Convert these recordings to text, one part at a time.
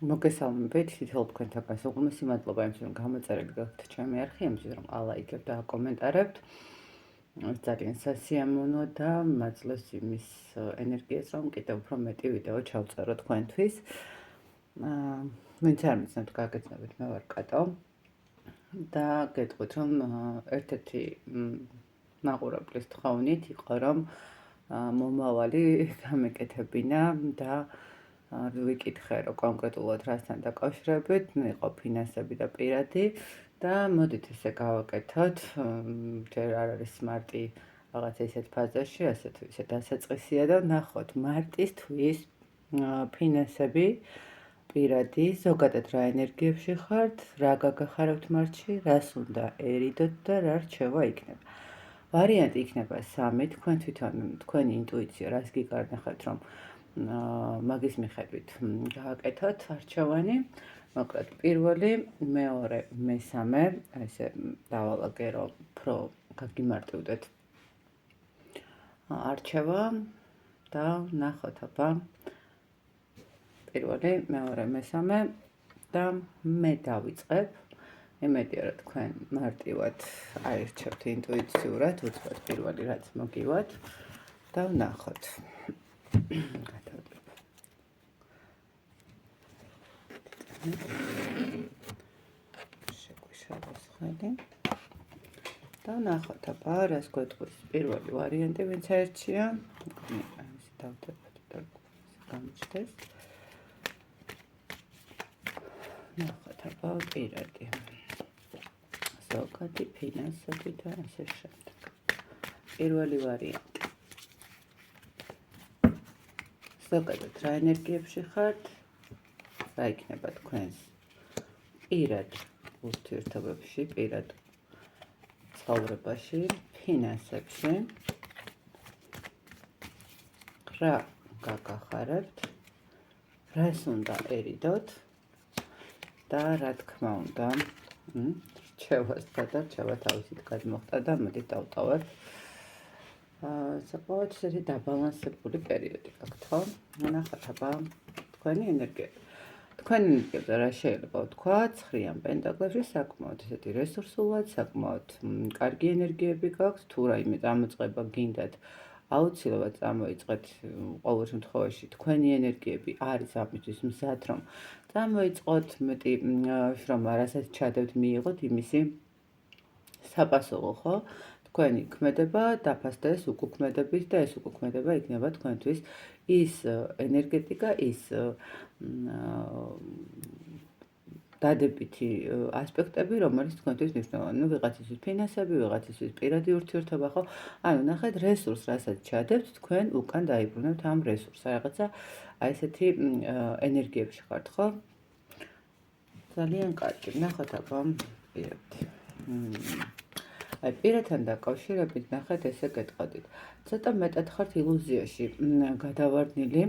მოგესალმებით, თითოეულ თქვენთაგან უღრმესი მადლობა იმისთვის, რომ გამოწერილი გაქვთ ჩემი არხი, იმისთვის, რომ ალაიქებთ და აკომენტარებთ. ეს ძალიან სასიამოვნო და მაძლევს იმის ენერგიას, რომ კიდევ უფრო მეტი ვიდეო ჩავწერო თქვენთვის. ვინც არ მიცნობთ, გაგეცნობით, მე ვარ კატო და გეტყვით, რომ ერთ-ერთი მაყურებლის თხოვნით იყო, რომ მომავალი გამეკეთებინა და ვიკითხე, რომ კონკრეტულად რასთან დაკავშირებით, იყო ფინანსები და პირადი და მოდით ესე გავაკეთოთ, ჯერ არ არის მარტი რაღაც ისეთ ფაზაში, ასე თუ ისე დასაწყისია და ნახოთ მარტის თვის ფინანსები, პირადი, ზოგადად რა ენერგიებში ხართ, რა გაგახარავთ მარტში, რას უნდა ერიდოთ და რა რჩევა იქნება. ვარიანტი იქნება 3, თქვენ თვითონ თქვენი ინტუიცია რას გიგარნახებთ, რომ მაგის მიხედვით გააკეთოთ არჩევანი. მოკლედ, პირველი, მეორე, მესამე, ესე დავალაგე, რომ უფრო გაგიმარტივდეთ არჩევა და ნახოთ აბა. პირველი, მეორე, მესამე და მე დავიწყებ. იმედია, რომ თქვენ მარტივად აირჩევთ ინტუიციურად, უცბად პირველი რაც მოგივათ და ვნახოთ. შეგვიშალოს ხელი და ვნახოთ აბა რას გვეტყვის პირველი ვარიანტი ვინც აირჩია. ისე დავდებოთ და გამოჩნდეს. ვნახოთ აბა პირადი. ზოგადი ფინანსები და ასე შემდეგ. პირველი ვარიანტი. ზოგადად რა ენერგიებში ხართ? რა იქნება თქვენს პირად ურთიერთობებში, პირად ცხოვრებაში, ფინანსებში? რა გაგახარებთ? რას უნდა ერიდოთ? და რა თქმა უნდა, რჩევას გადარჩევა თავისით გადმოხდა და მოდით დავტოვებ. საკმაოდ ისეთი დაბალანსებული პერიოდი გაქვთ, ხო? ნახოთ აბა თქვენი ენერგიები. თქვენი ენერგიებზე რა შეიძლება ვთქვა? 9 პენტაკლებში საკმაოდ ისეთი რესურსულად, საკმაოდ კარგი ენერგიები გაქვთ, თუ რაიმე წამოწყება გინდათ, აუცილებლად წამოიწყეთ. ყოველ შემთხვევაში თქვენი ენერგიები არის ამისთვის მზად, რომ წამოიწყოთ, მეტი რომ რასაც ჩადებთ მიიღოთ იმისი საპასუხო, ხო? თქვენი ქმედება დაფასდეს უკუქმედებით და ეს უკუქმედება იქნება თქვენთვის ის ენერგეტიკა, ის დადებითი ასპექტები, რომელიც თქვენთვის მნიშვნელოვანია. ვიღაცისთვის ფინანსები, ვიღაცისთვის პირადი ურთიერთობა, ხო? ანუ ნახეთ, რესურს, რასაც ჩადებთ, თქვენ უკან დაიბრუნებთ ამ რესურსს. რაღაცა აი ესეთი ენერგიებში ხართ, ხო? ძალიან კარგი. ნახოთ აბა პირადი. აი პირათან დაკავშირებით ნახეთ ესე გეტყოდით. ცოტა მეტად ხართ ილუზიაში გადავარდნილი,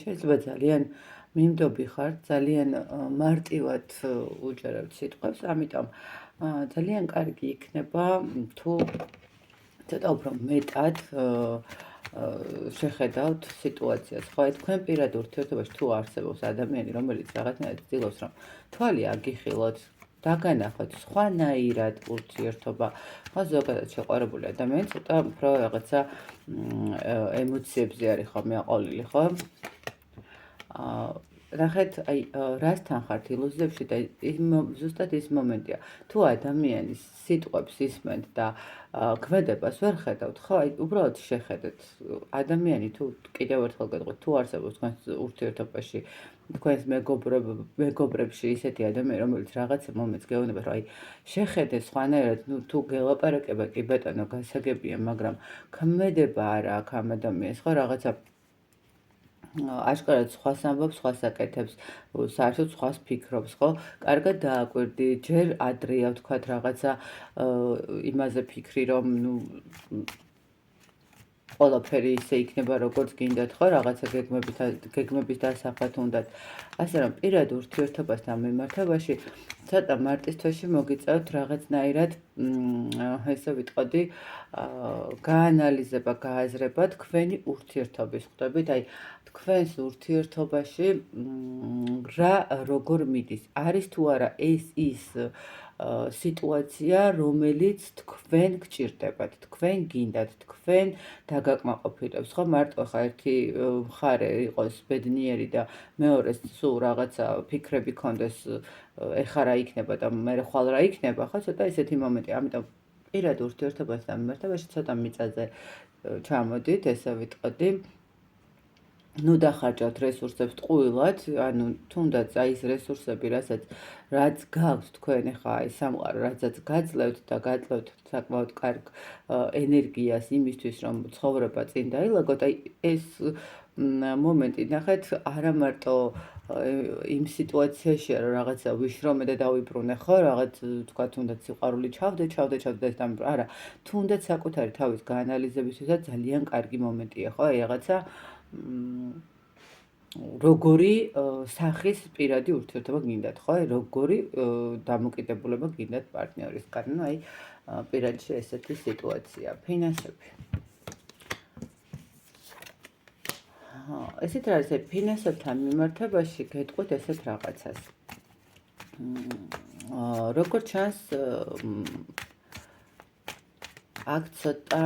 შეიძლება ძალიან მიმდობი ხართ, ძალიან მარტივად უჯერებთ სიტყვებს, ამიტომ ძალიან კარგი იქნება თუ ცოტა უფრო მეტად შეხედავთ სიტუაციას, ხო? თქვენ პირად ურთიერთობაში თუ არსებობს ადამიანი, რომელიც რაღაცნაირად ცდილობს, რომ თვალი აგიხილოთ, დაგანახოთ სხვანაირად ურთიერთობა, ხო, ზოგადად შეყვარებული ადამიანი ცოტა უფრო რაღაცა ემოციებზე არის ხოლმე აყოლილი, ხო? ნახეთ, აი რასთან ხართ ილუზიებში და ზუსტად ის მომენტია. თუ ადამიანის სიტყვებს ისმენთ და ქმედებას ვერ ხედავთ, ხო, აი უბრალოდ შეხედეთ. ადამიანი თუ კიდევ ერთხელ გეტყვით, თუ არსებობს თქვენს ურთიერთობაში, თქვენს მეგობრებში ისეთი ადამიანი, რომელიც რაღაცა მომენტს გეუბნება, რომ აი შეხედე სხვანაირად, თუ გელაპარაკება, კი ბატონო, გასაგებია, მაგრამ ქმედება არა აქვს ამ ადამიანს, ხო, რაღაცა აშკარად სხვას ამბობს, სხვას აკეთებს, საერთოდ სხვას ფიქრობს, ხო? კარგად დააკვირდი, ჯერ ადრეა ვთქვათ რაღაცა იმაზე ფიქრი, რომ ყველაფერი ისე იქნება, როგორც გინდათ, ხო? რაღაცა გეგმების დასახვათ უნდათ. ასე რომ პირად ურთიერთობასთან მიმართებაში ცოტა მარტის თვეში მოგიწევთ რაღაცნაირად, ესე ვიტყოდი, გაანალიზება, გააზრება თქვენი ურთიერთობის ხვდებით, აი თქვენს ურთიერთობაში რა როგორ მიდის არის თუ არა ეს ის სიტუაცია რომელიც თქვენ გჭირდებათ თქვენ გინდათ თქვენ დაგაკმაყოფილებს ხო მარტო ხა ერთი მხარე იყოს ბედნიერი და მეორეს სულ რაღაცა ფიქრები კონდეს ეხა რა იქნება და მე ხვალ რა იქნება ხო ცოტა ესეთი მომენტი ამიტომ პირად ურთიერთობასთან მიმართებაში ცოტა მიწაზე ჩამოდით ესე ვიტყოდი ნუ დახარჯავთ რესურსებს ტყუილად, ანუ თუნდაც აი ეს რესურსები, რაც გაქვთ თქვენ ახლა აი სამყარო, რაცაც გაძლევთ და გაძლევთ საკმაოდ კარგ ენერგიას იმისთვის, რომ ცხოვრება წინ დაილაგოთ, აი ეს მომენტი ნახეთ, არა მარტო იმ სიტუაციაშია, რომ რაღაცა ვიშრომე და დავიბრუნე, ხო, რაღაც თქვა თუნდაც სიყვარული ჩავდე და დამიბრუნე, არა, თუნდაც საკუთარი თავის გაანალიზებისთვისაც ძალიან კარგი მომენტია, ხო, აი რაღაცა როგორი სახის პირადი ურთიერთობა გინდათ, ხო? აი როგორი დამოკიდებულება გინდათ პარტნიორისგან. ნუ აი პირადში ესეთი სიტუაცია, ფინანსები. ესეთ არის ფინანსებთან მიმართებაში გეტყვით ესეთ რაღაცას. როგორც ჩანს აქ ცოტა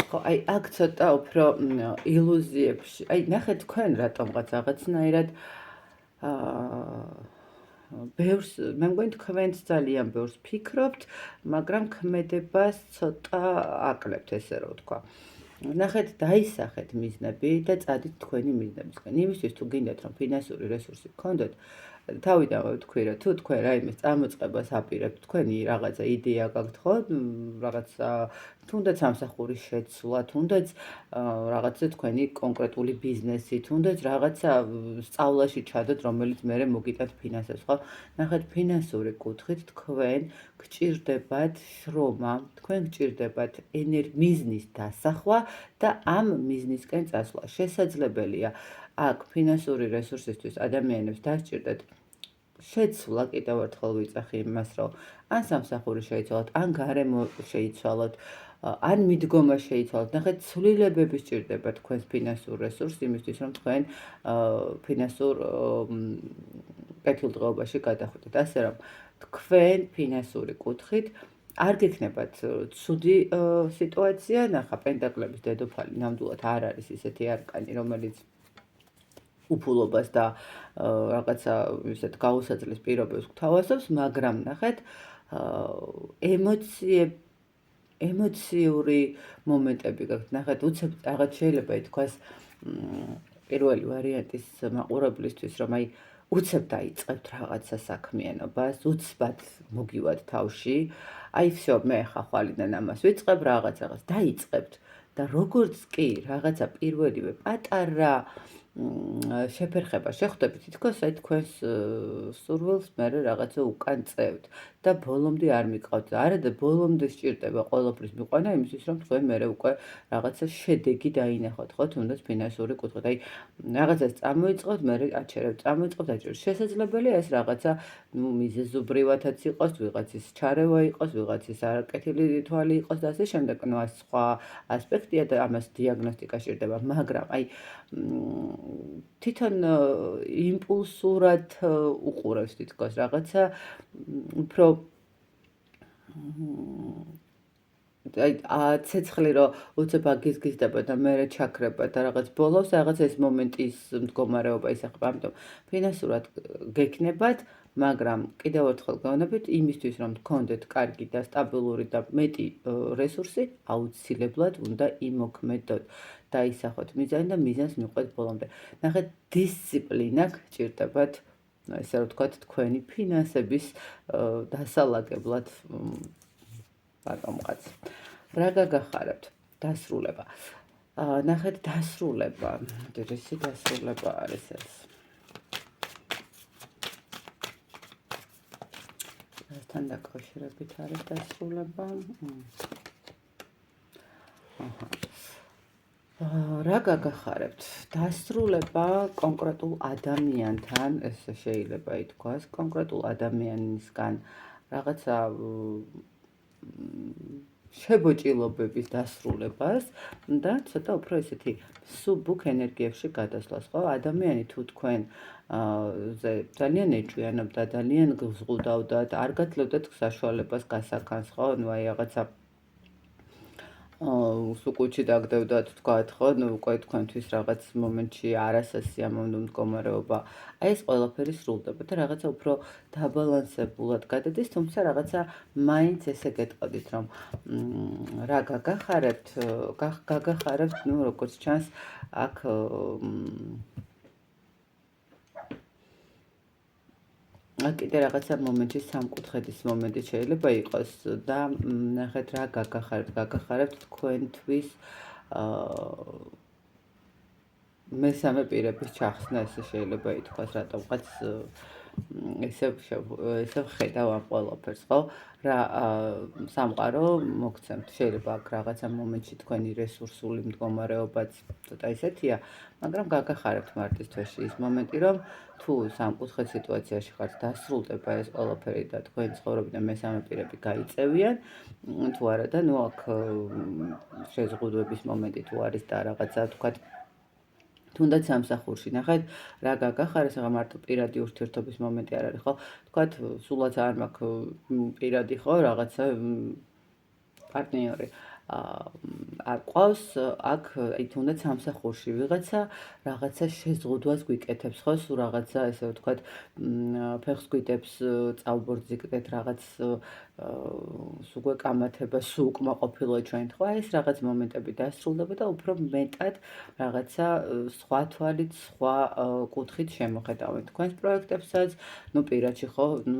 ხო, აი აქ ცოტა უფრო ილუზიებში. აი ნახეთ თქვენ რატომღაც რაღაცნაირად ბევრს მე მგონი თქვენც ძალიან ბევრს ფიქრობთ, მაგრამ ქმედებას ცოტა აკლებთ, ესე რომ ვთქვა. ნახეთ, დაისახეთ მიზნები და წადით თქვენი მიზნებისკენ. იმისთვის თუ გინდათ რომ ფინანსური რესურსი გქონდეთ, თავიდანვე ვთქვი, რომ თუ თქვენ რაიმეს წარმოწყებას აპირებთ, თქვენი რაღაცა იდეა გაქვთ, ხო? რაღაცა თუნდაც სამსახურის შეცვლა, თუნდაც რაღაცა თქვენი კონკრეტული ბიზნესი, თუნდაც რაღაცა სწავლაში ჩადოთ, რომელიც მერე მოგიტანთ ფინანსებს, ხო? ნახეთ, ფინანსური კუთხით თქვენ გჭირდებათ შრომა, თქვენ გჭირდებათ მიზნის დასახვა და ამ მიზნისკენ წასვლა. შესაძლებელია აქ ფინანსური რესურსისთვის ადამიანებს დასჭირდეთ შეცვლა, კიდევ ერთხელ ვიძახი იმას, რომ ან სამსახური შეიცვალოთ, ან გარემო შეიცვალოთ, ან მიდგომა შეიცვალოთ. ნახეთ, ცვლილებები სჭირდება თქვენს ფინანსურ რესურსს იმისთვის, რომ თქვენ ფინანსურ კეთილდღეობაში გადახვიდეთ. ასე რომ თქვენ ფინანსური კუთხით არ გექნებათ ცუდი სიტუაცია, ნახა პენტაკლების დედოფალი ნამდვილად არ არის ისეთი არკანი, რომელიც უფულობას და რაღაცა ისეთ გაუსაძლეს პირობებს გვთავაზობს, მაგრამ ნახეთ, ემოციური მომენტები გაქვთ. ნახეთ, უცებ რაღაც შეიძლება ითქვას პირველი ვარიანტის მაყურებლისთვის, რომ აი უცებ დაიწყებთ რაღაცა საქმიანობას, უცბად მოგივათ თავში. აი всё, მე ხა ხვალიდან ამას ვიწყებ, რაღაც დაიწყებთ და როგორც კი რაღაცა პირველივე პატარა შეფერხება შეხვდებით, თითქოს აი თქვენს სურვილს მერე რაღაცა უკან წევთ და ბოლომდე არ მიყავთ. არა და ბოლომდე სჭირდება ყველაფრის მიყვანა იმისთვის, რომ თქვენ მერე უკვე რაღაცა შედეგი დაინახოთ, ხო, თუნდაც ფინანსური კუთხით. აი რაღაცას წამოიწყოთ, მერე აჩერებთ, შესაძლებელია ეს რაღაცა მიზეზობრივათაც იყოს, ვიღაცის ჩარევა იყოს, ვიღაცის არაკეთილი თვალი იყოს და ასე შემდეგ. ნუ ეს სხვა ასპექტია და ამას დიაგნოსტიკა სჭირდება, მაგრამ აი თვითონ იმპულსურად უყურებს თითქოს რაღაცა უფრო აი ცეცხლი რომ უცებ აგიზგიზდება და მერე ჩაქრება და რაღაც ბოლოს რაღაც ეს მომენტის მდგომარეობა ისახება. ამიტომ ფინანსურად გექნებათ, მაგრამ კიდევ ერთხელ გავანებით, იმისთვის რომ გქონდეთ კარგი და სტაბილური და მეტი რესურსი, აუცილებლად უნდა იმოქმედოთ. დაისახოთ მიზანი და მიზანს მიყვეთ ბოლომდე. ნახეთ, დისციპლინა გჭირდებათ, ესე რომ ვთქვათ, თქვენი ფინანსების დასალაგებლად ბატონყაც. რა გაგახარებთ? დასრულება. ნახეთ, დასრულება. რისი დასრულება არის ეს? რასთან დაკავშირებით არის დასრულება? რა გაგახარებთ? დასრულება კონკრეტულ ადამიანთან, ეს შეიძლება ითქვას, კონკრეტულ ადამიანისგან რაღაცა შებოჭილობების დასრულებას და ცოტა უფრო ესეთი სუბუქ ენერგიებში გადასვლას, ხო? ადამიანი თუ თქვენ ძალიან ეჭვიანობდა, ძალიან გზღუდავდათ, არ გაძლევდათ საშუალებას გასაქანს, ხო? ნუ აი რაღაცა სუკუჩი დაგდევდათ თქვათ, ხო? ნუ უკვე თქვენთვის რაღაც მომენტში არასასიამოვნო მდგომარეობა. აი ეს ყველაფერი სრულდება და რაღაცა უფრო დაბალანსებულად გადადის, თუმცა რაღაცა მაინც ესე გეტყოდით, რომ რა გაგახარებთ, გაგახარებთ, ნუ როგორც ჩანს, აქ კიდე რაღაცა მომენტში სამკუთხედის მომენტი შეიძლება იყოს და ნახეთ რა გაგახარებთ თქვენთვის მესამე პირების ჩახსნა, ესე შეიძლება ითქვას, რატომღაც ესე ხედავ ამ ყველაფერს, ხო? რა სამყარო მოგცემთ, შეიძლება აქ რაღაცა მომენტში თქვენი რესურსული მდგომარეობაც ცოტა ისეთია, მაგრამ გაგახარებთ მარტის თვეში ის მომენტი, რომ თუ სამკუთხედ სიტუაციაში ხართ, დასრულდება ეს ყველაფერი და თქვენი ცხოვრებიდან მესამე პირები გაიწევიან, თუ არა და ნუ აქ შეზღუდვების მომენტი თუ არის და რაღაცა თქვათ თუნდაც სამსახურში, ნახეთ, რა გაგახარეს, ახლა მარტო პირადი ურთიერთობის მომენტი არ არის, ხო? თქვათ, სულაც არ მაქვს პირადი, ხო, რაღაცა პარტნიორი. არ ყავს, აქ აი თუნდაც სამსახურში ვიღაცა რაღაცა შეზღუდვას გვიკეთებს, ხო? სულ რაღაცა, ესე ვთქვათ, ფეხს გვიტებს, წავბორძიგდეთ რაღაც უკვე კამათება, უკმაყოფილო ჩვენ, ხო? აი ეს რაღაც მომენტები დასრულდება და უფრო მეტად რაღაცა სხვა თვალით, სხვა კუთხით შემოხედავთ თქვენს პროექტებსაც, ნუ პირადში, ხო? ნუ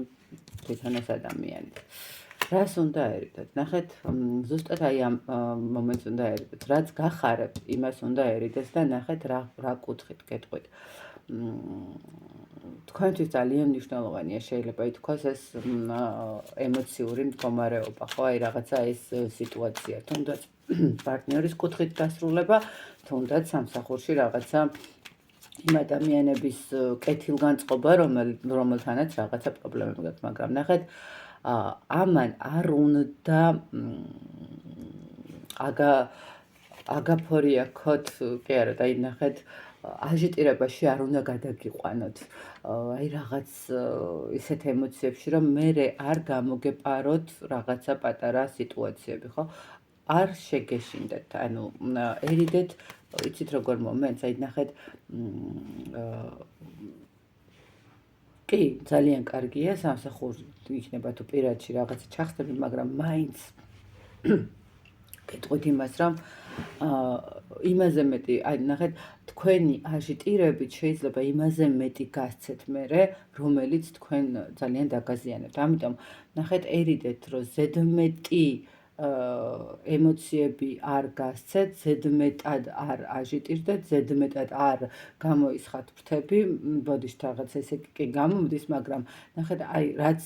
თვითონ ეს ადამიანი. რას უნდა ერიდოთ? ნახეთ, ზუსტად აი ამ მომენტს უნდა ერიდოთ. რაც გახარებთ, იმას უნდა ერიდოს და ნახეთ რა კუთხით გეტყვით. თქვენთვის ძალიან მნიშვნელოვანია, შეიძლება ითქვას ეს ემოციური მდგომარეობა, ხო? აი რაღაცა ეს სიტუაცია, თუნდაც პარტნიორის კუთხით დასრულება, თუნდაც სამსახურში რაღაცა იმ ადამიანების კეთილგანწყობა, რომელთანაც რაღაცა პრობლემები გაქვს, მაგრამ ნახეთ, ამან არ უნდა აგაფორიაქოთ, კი არა, და ნახეთ, აჟიტირებაში არ უნდა გადაგიყვანოთ. აი რაღაც ისეთ ემოციებში, რომ მე არ გამოგეპაროთ რაღაცა პატარა სიტუაციები, ხო? არ შეგეშინდეთ, ანუ ერიდეთ, იცით როგორ მომენტს, აი ნახეთ, კი, ძალიან კარგია სამსახური იქნება თუ პირადში რაღაცა ჩახსნები, მაგრამ მაინც გეტყვით იმას, რომ იმაზე მეტი, აი ნახეთ, თქვენი აჟიტირებით შეიძლება იმაზე მეტი გასცეთ მერე, რომელიც თქვენ ძალიან დაგაზიანებთ. ამიტომ ნახეთ, ერიდეთ, რომ ზედმეტი ემოციები არ გასცეთ, ზედმეტად არ აჟიტირდეთ, ზედმეტად არ გამოისხათ ფრთები, ბოდიშთ რაღაც ესე კი გამომდის, მაგრამ ნახეთ, აი რაც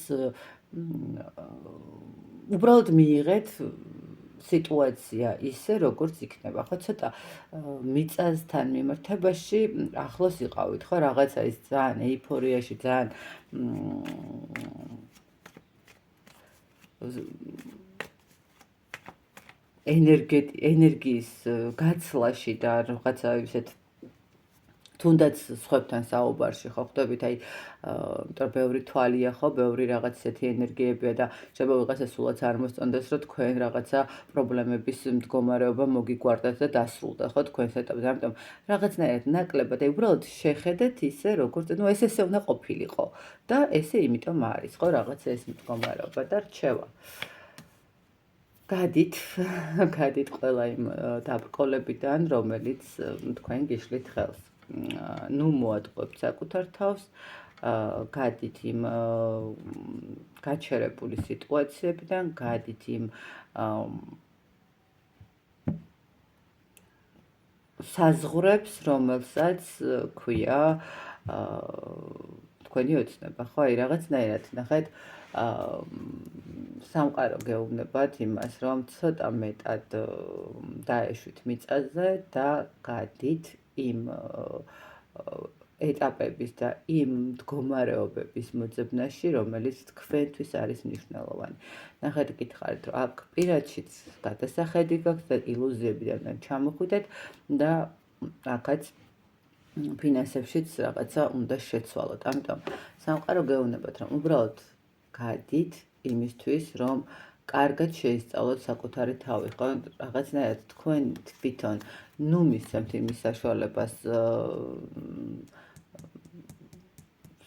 უბრალოდ მიიღეთ სიტუაცია ისე, როგორც იქნება, ხო, ცოტა მიწასთან მიმართებაში ახლოს იყავით, ხო, რაღაცა ის ძალიან ეიფორიაში, ძალიან ენერგიის გაცლაში და რაღაცა ისეთ თუნდაც სხვებთან საუბარში, ხო, ხვდებით, აი, იმიტომ ბევრი თვალია, ხო, ბევრი რაღაც ისეთი ენერგიებია და შეიძლება ვიღაცა სულაც არ მოსწონდეს, რომ თქვენ რაღაცა პრობლემების მდგომარეობა მოგიგვარდათ და დასრულდა, ხო, თქვენს ეტაპზე. ამიტომ რაღაცნაირად ნაკლებად, აი, უბრალოდ შეხედეთ ისე, როგორც, ნუ ეს ესე უნდა ყოფილიყო და ესე იმიტომ არის, ხო, რაღაცა ეს მდგომარეობა და რჩევა. გადით ყველა იმ დაბრკოლებიდან, რომელიც თქვენ გიშლით ხელს. ნუ მოატყუებთ საკუთარ თავს, გადით იმ გაჩერებული სიტუაციებიდან, გადით იმ საზღვრებს, რომელსაც ქვია თქვენი ოცნება, ხო, აი რაღაცნაირად, ნახეთ, სამყარო გეუბნებათ იმას, რომ ცოტა მეტად დაეშვით მიწაზე და გადით იმ ეტაპების და იმ მდგომარეობების მოძებნაში, რომელიც თქვენთვის არის მნიშვნელოვანი. ნახეთ, გითხარით, რომ აქ პირადშიც გადასახედი გაქვს და ილუზიებიდან ჩამოხვიდეთ და აქაც ფინანსებშიც რაღაცა უნდა შეცვალოთ. ამიტომ სამყარო გეუბნებათ, რომ უბრალოდ გადით იმისთვის, რომ კარგად შეისწავლოთ საკუთარი თავი, ხო? რაღაცნაირად თქვენ თვითონ ნუ მისცემთ იმის საშუალებას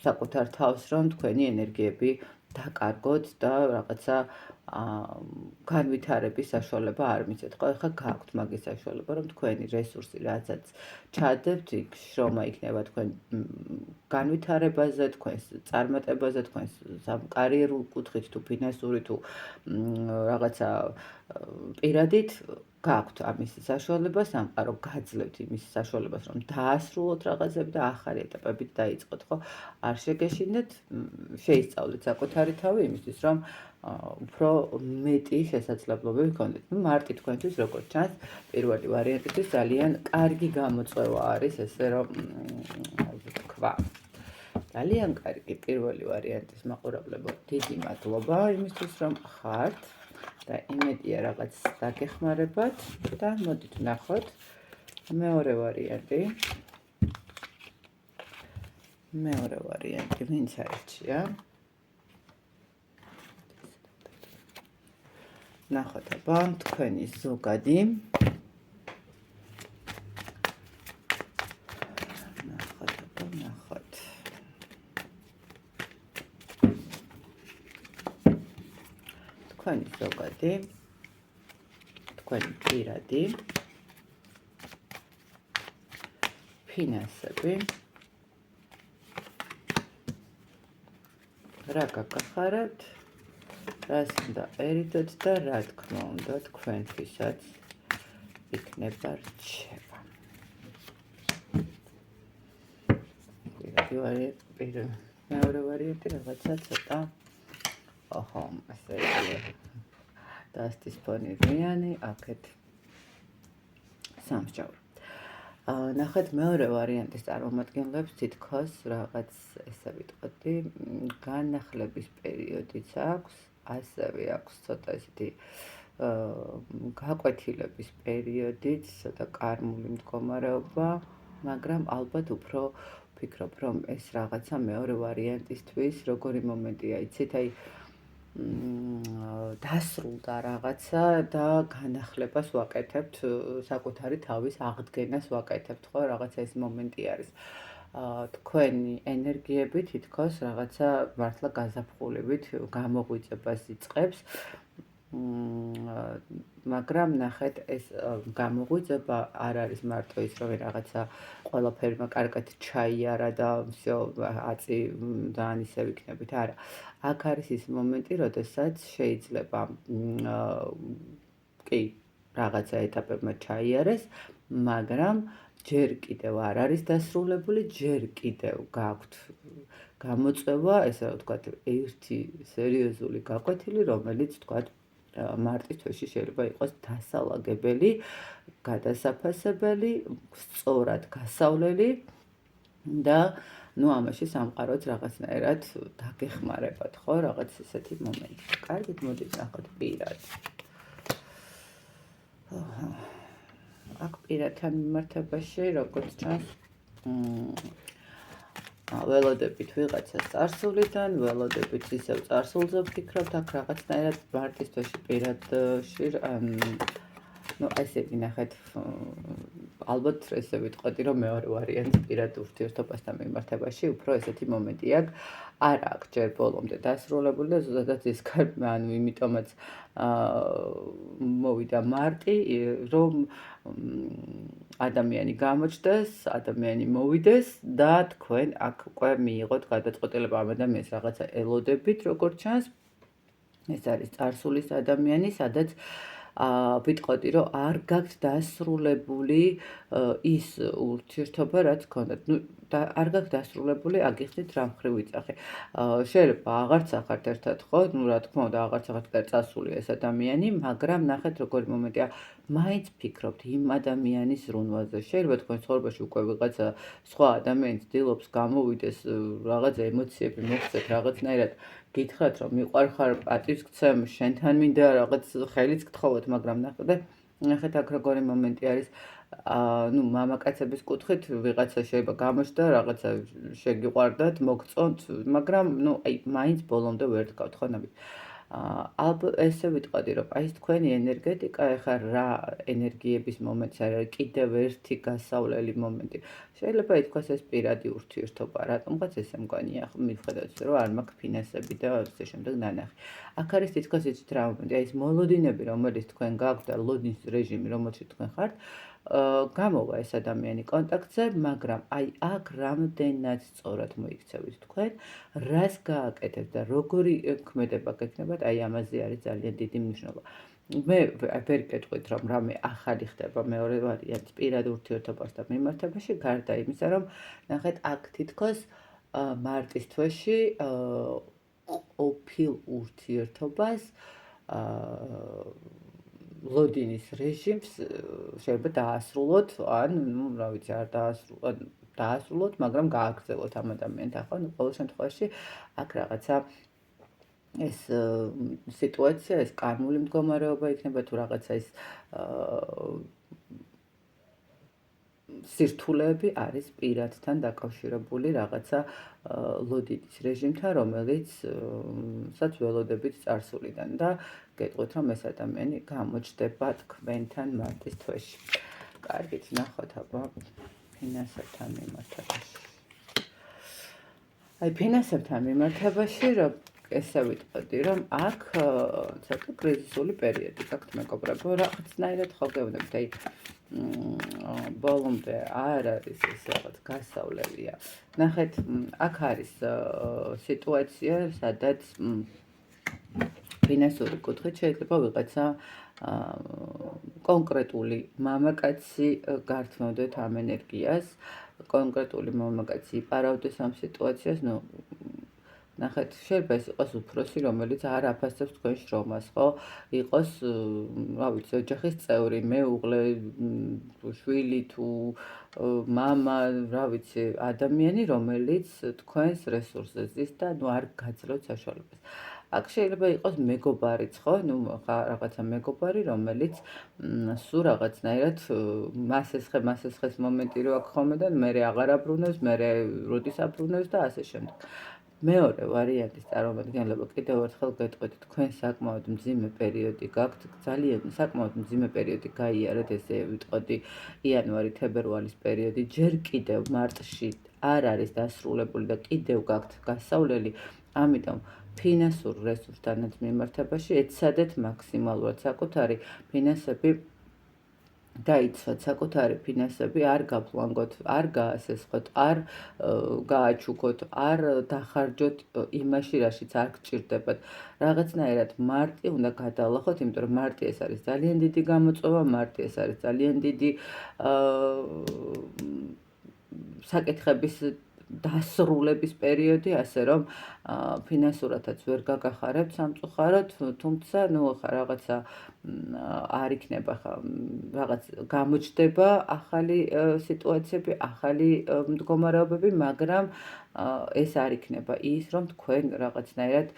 საკუთარ თავს, რომ თქვენი ენერგიები დაკარგოთ და რაღაცა განვითარების საშუალება არ მიცეთ. ხო, ეხლა გაქვთ მაგის საშუალება, რომ თქვენი რესურსი, რაცაც ჩადებთ, იქ შრომა იქნება თქვენ განვითარებაზე, თქვენს წარმატებაზე, თქვენს კარიერულ კუთხით თუ ფინანსური თუ რაღაცა პირადით გაქვთ ამის საშუალება, სამყარო გაძლევთ იმის საშუალებას, რომ დაასრულოთ რაღაცები და ახალი ეტაპებით დაიწყოთ, ხო? არ შეგეშინდეთ, შეისწავლეთ საკუთარი თავი იმისთვის, რომ უფრო მეტი შესაძლებლობები გქონდეთ. მარტი თქვენთვის როგორც ჩანს, პირველი ვარიანტისთვის ძალიან კარგი გამოწვევა არის, ესე რომ თქვა. ძალიან კარგი პირველი ვარიანტის მაყურებლებო, დიდი მადლობა იმისთვის, რომ ხართ და იმედია რაღაც დაგეხმარებათ და მოდით ვნახოთ მეორე ვარიანტი. მეორე ვარიანტი ვინც აირჩია? ნახოთ აბა თქვენი ზოგადი. ნახოთ. თქვენი ზოგადი, თქვენი პირადი, ფინანსები, რა გაგახარებთ, რას უნდა ერიდოთ და რა თქმა უნდა თქვენთვისაც იქნება რჩევა. მეორე ვარიანტი რაღაცა ცოტა ასე დასტის ფონი რიანი, აქეთ სამსჯავრო. ნახეთ მეორე ვარიანტის წარმომადგენლებს თითქოს რაღაც ესე ვიტყოდი, განახლების პერიოდიც აქვს, ასევე აქვს ცოტა ესეთი გაკვეთილების პერიოდიც, ცოტა კარმული მდგომარეობა, მაგრამ ალბათ უფრო ვფიქრობ, რომ ეს რაღაცა მეორე ვარიანტისთვის როგორი მომენტია, იცით, აი დასრულდა რაღაცა და განახლებას ვაკეთებთ, საკუთარი თავის აღდგენას ვაკეთებთ, ხო, რაღაცა ეს მომენტი არის. თქვენი ენერგიები თითქოს რაღაცა მართლა გაზაფხულებით გამოღვიძებას იწყებს. მაგრამ ნახეთ, ეს გამოღვიძება არ არის მარტო ის, რომ რაღაცა ყველაფერმა კარგად ჩაიარა და всё, აწი და ისე ვიქნებით. არა. აქ არის ის მომენტი, როდესაც შეიძლება კი, რაღაცა ეტაპებმა ჩაიარეს, მაგრამ ჯერ კიდევ არ არის დასრულებული, ჯერ კიდევ გაქვთ გამოწვევა, ესე რომ ვთქვათ, ერთი სერიოზული გაკვეთილი, რომელიც ვთქვათ მარტის თვეში შეიძლება იყოს დასალაგებელი, გადასაფასებელი, სწორად გასავლელი და ნუ ამაში სამყაროც რაღაცნაირად დაგეხმარებათ, ხო, რაღაც ესეთი მომენტი. კარგით, მოდით ნახოთ პირად. აქ პირადთან მიმართებაში, როგორც ჩანს, ველოდებით ვიღაცას წარსულიდან, ველოდებით ისევ წარსულზე ვფიქრობთ, აქ რაღაცნაირად მარტის თვეში პირადში, ну, ესე ვინახეთ, ალბათ ესე ვიტყოდი, რომ მეორე ვარიანტი პირად ურთიერთობასთან მიმართებაში უფრო ესეთი მომენტი აქვს. არ აქვს ჯერ ბოლომდე დასრულებული და ზოგადად ის ანუ იმიტომაც მოვიდა მარტი, რომ ადამიანი გამოჩნდეს, ადამიანი მოვიდეს და თქვენ აქ უკვე მიიღოთ გადაწყვეტილება ამ ადამიანს რაღაცა ელოდებით, როგორც ჩანს. ეს არის წარსულის ადამიანი, სადაც ვიტყოდი, რომ არ გაქვთ დასრულებული ის ურთიერთობა, რაც გქონდათ. ნუ არ გაქვთ დასრულებული, აგიხსნით რა მხრივ ვიძახი. შეიძლება აღარც ახართ ერთად, ხო? ნუ რა თქმა უნდა, აღარც ახართ წარსული ეს ადამიანი, მაგრამ ნახეთ როგორი მომენტია. მაინც ფიქრობთ იმ ადამიანის ზრუნვაზე. შეიძლება თქვენ ცხოვრებაში უკვე ვიღაცა სხვა ადამიანი ცდილობს გამოვიდეს, რაღაცა ემოციები მოხდეთ, რაღაცნაირად გითხრათ, რომ მიყვარხარ, პატივს გცემ, შენთან მინდა რაღაც ხელიც გთხოვოთ, მაგრამ ნახეთ აქ როგორი მომენტი არის. ნუ მამაკაცების კუთხით ვიღაცა შეიძლება გამოჩნდა, რაღაცა შეგიყვარდათ, მოგწონთ, მაგრამ ნუ აი მაინც ბოლომდე ვერ დგავთ, ხო ნაბი? ალბათ ესე ვიტყოდი, რომ აი ეს თქვენი ენერგეტიკა, ეხლა რა ენერგიების მომენტს არის, კიდევ ერთი გასავლელი მომენტი. შეიძლება ითქვას ეს პირადი ურთიერთობა, რატომღაც ესე მგონია, მიუხედავად რომ არ მაქვს ფინანსები და ასე შემდეგ ნანახი. აქ არის თითქოს იცით რა მომენტი, აი ეს მოლოდინები, რომელიც თქვენ გაქვთ და ლოდინის რეჟიმი, რომელშიც თქვენ ხართ, გამოვა ეს ადამიანი კონტაქტზე, მაგრამ აი აქ რამდენად სწორად მოიქცევით თქვენ, რას გააკეთებთ და როგორი ქმედება გექნებათ, აი ამაზე არის ძალიან დიდი მნიშვნელობა. მე ვერ გეტყვით, რომ რამე ახალი ხდება მეორე ვარიანტი პირად ურთიერთობასთან მიმართებაში, გარდა იმისა, რომ ნახეთ აქ თითქოს მარტის თვეში ყოფილ ურთიერთობას ლოდინის რეჟიმს შეიძლება დაასრულოთ, ან ნუ რა ვიცი, არ დაასრულოთ, მაგრამ გააგრძელოთ ამ ადამიანთან, ხო? ნუ ყოველ შემთხვევაში აქ რაღაცა ეს სიტუაცია, ეს კარმული მდგომარეობა იქნება თუ რაღაცა ეს სირთულეები არის პირადთან დაკავშირებული რაღაცა ლოდინის რეჟიმთან, რომელიც საც ველოდებით წარსულიდან და გეტყვით, რომ ეს ადამიანი გამოჩნდება თქვენთან მარტის თვეში. კარგით, ნახოთ აბა ფინანსებთან მიმართებაში. აი ფინანსებთან მიმართებაში, რომ ესე ვიტყოდი, რომ აქ ცოტა კრიზისული პერიოდი გაქვთ მეგობრებო, რაღაცნაირად ხო გეუბნებით, აი ბოლომდე არ არის ეს რაღაც გასავლელია. ნახეთ, აქ არის სიტუაცია, სადაც ფინანსური კუთხით შეიძლება ვიღაცა კონკრეტული მამაკაცი გართმევდეთ ამ ენერგიას, კონკრეტული მამაკაცი იპარავდეს ამ სიტუაციას, ნუ ნახეთ, შეიძლება ეს იყოს უფროსი, რომელიც არ აფასებს თქვენ შრომას, ხო? იყოს, რა ვიცი, ოჯახის წევრი, მეუღლე, შვილი თუ მამა, რა ვიცი, ადამიანი, რომელიც თქვენს რესურსზე ზის და ნუ არ გაძლევთ საშუალებას. აქ შეიძლება იყოს მეგობარიც, ხო? ნუ რაღაცა მეგობარი, რომელიც სულ რაღაცნაირად მას ესხეს მომენტი რო აქვს ხოლმე და მე აღარ აბრუნებს, მე როდის აბრუნებს და ასე შემდეგ. მეორე ვარიანტის წარმომადგენლობა კიდევ ერთხელ გეტყვით, თქვენ საკმაოდ მძიმე პერიოდი გაქვთ, ძალიან საკმაოდ მძიმე პერიოდი გაიარეთ, ესე ვიტყოდი, იანვარი, თებერვალის პერიოდი, ჯერ კიდევ მარტში არ არის დასრულებული და კიდევ გაქვთ გასავლელი, ამიტომ ფინანსურ რესურსთანაც მიმართებაში ეცადეთ მაქსიმალურად საკუთარი ფინანსები დაიცვათ, საკუთარი ფინანსები არ გაფლანგოთ, არ გაასესხოთ, არ გააჩუქოთ, არ დახარჯოთ იმაში, რაშიც არ გჭირდებათ. რაღაცნაირად მარტი უნდა გადაალახოთ, იმიტომ რომ მარტი ეს არის ძალიან დიდი გამოწვევა, მარტი ეს არის ძალიან დიდი საკითხების დასრულების პერიოდი, ასე რომ ფინანსურადაც ვერ გაგახარებთ სამწუხაროდ, თუმცა ნუ ხა რაღაცა არ იქნება ხა რაღაც გამოჩნდება ახალი სიტუაციები, ახალი მდგომარეობები, მაგრამ ეს არ იქნება ის, რომ თქვენ რაღაცნაირად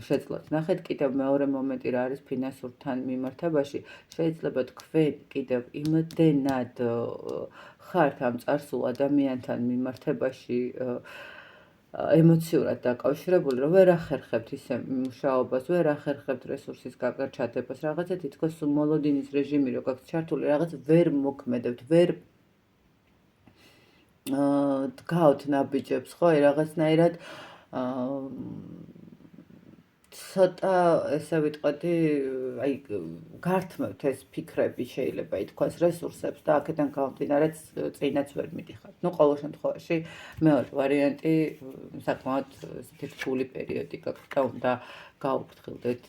შეძლოთ. ნახეთ, კიდევ მეორე მომენტი რა არის ფინანსურთან მიმართებაში, შეიძლება თქვენ კიდევ იმდენად ხართ ამ წარსულ ადამიანთან მიმართებაში ემოციურად დაკავშირებული, რომ ვერ ახერხებთ ისე მუშაობას, ვერ ახერხებთ რესურსის გაგარჩადებას, რაღაცა თითქოს მოლოდინის რეჟიმი რო გაქვთ ჩართული, რაღაც ვერ მოქმედებთ, ვერ დგავთ ნაბიჯებს, ხო, რაღაცნაირად ცოტა ესე ვიტყოდი, აი გართმევთ ეს ფიქრები შეიძლება ითქვას რესურსებს და აქედან გამომდინარე წინაც ვერ მიდიხართ. ნუ ყოველ შემთხვევაში მეორე ვარიანტი საკმაოდ ესეთი რთული პერიოდი გაქვთ და უნდა გაუფრთხილდეთ